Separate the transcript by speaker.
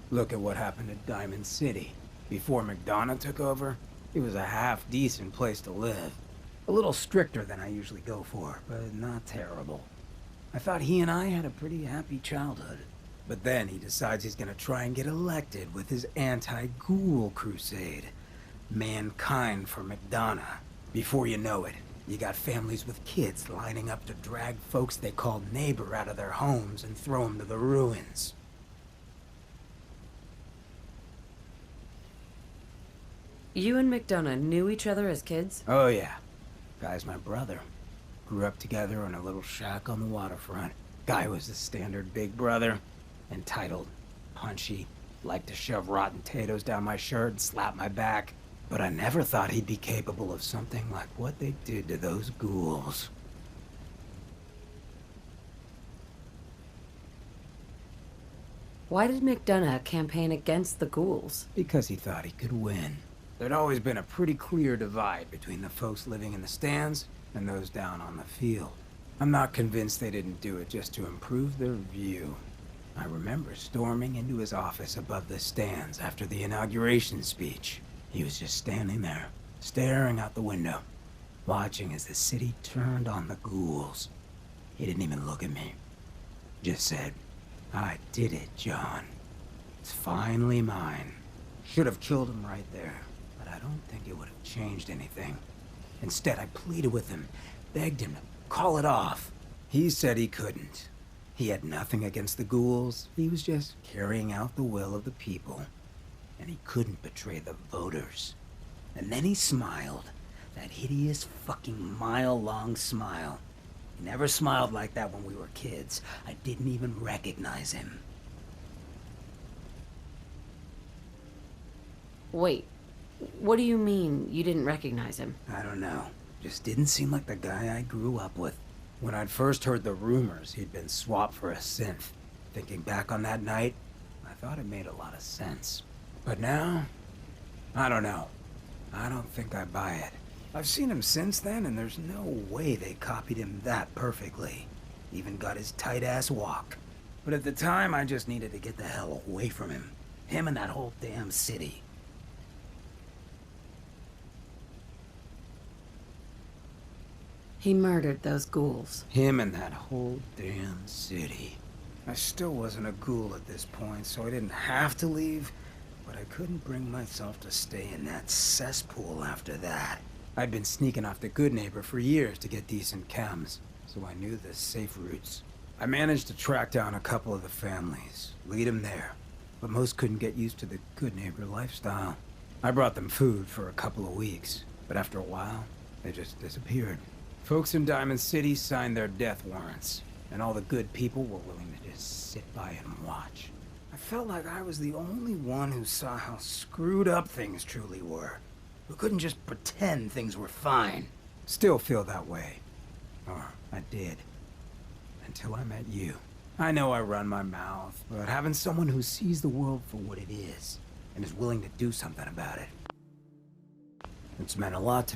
Speaker 1: Look at what happened at Diamond City. Before McDonough took over, it was a half-decent place to live. A little stricter than I usually go for, but not terrible. I thought he and I had a pretty happy childhood. But then he decides he's gonna try and get elected with his anti-ghoul crusade. Mankind for McDonough. Before you know it, you got families with kids lining up to drag folks they called neighbor out of their homes and throw them to the ruins.
Speaker 2: You and McDonough knew each other as kids?
Speaker 1: Oh yeah. Guy's my brother. Grew up together in a little shack on the waterfront. Guy was the standard big brother. Entitled, punchy, liked to shove rotten potatoes down my shirt and slap my back. But I never thought he'd be capable of something like what they did to those ghouls.
Speaker 2: Why did McDonough campaign against the ghouls?
Speaker 1: Because he thought he could win. There'd always been a pretty clear divide between the folks living in the stands and those down on the field. I'm not convinced they didn't do it just to improve their view. I remember storming into his office above the stands after the inauguration speech. He was just standing there, staring out the window, watching as the city turned on the ghouls. He didn't even look at me. Just said, "I did it, John. It's finally mine." Should have killed him right there, but I don't think it would have changed anything. Instead, I pleaded with him, begged him to call it off. He said he couldn't. He had nothing against the ghouls. He was just carrying out the will of the people. And he couldn't betray the voters. And then he smiled. That hideous fucking mile-long smile. He never smiled like that when we were kids. I didn't even recognize him.
Speaker 2: Wait, what do you mean you didn't recognize him?
Speaker 1: I don't know. Just didn't seem like the guy I grew up with. When I'd first heard the rumors he'd been swapped for a synth, thinking back on that night, I thought it made a lot of sense. But now, I don't know. I don't think I buy it. I've seen him since then, and there's no way they copied him that perfectly. Even got his tight-ass walk. But at the time, I just needed to get the hell away from him. Him and that whole damn city.
Speaker 2: He murdered those ghouls.
Speaker 1: Him and that whole damn city. I still wasn't a ghoul at this point, so I didn't have to leave, but I couldn't bring myself to stay in that cesspool after that. I'd been sneaking off the Good Neighbor for years to get decent chems, so I knew the safe routes. I managed to track down a couple of the families, lead them there, but most couldn't get used to the Good Neighbor lifestyle. I brought them food for a couple of weeks, but after a while, they just disappeared. Folks in Diamond City signed their death warrants, and all the good people were willing to just sit by and watch. I felt like I was the only one who saw how screwed up things truly were, who couldn't just pretend things were fine. Still feel that way. Or I did. Until I met you. I know I run my mouth, but having someone who sees the world for what it is, and is willing to do something about it, it's meant a lot to me.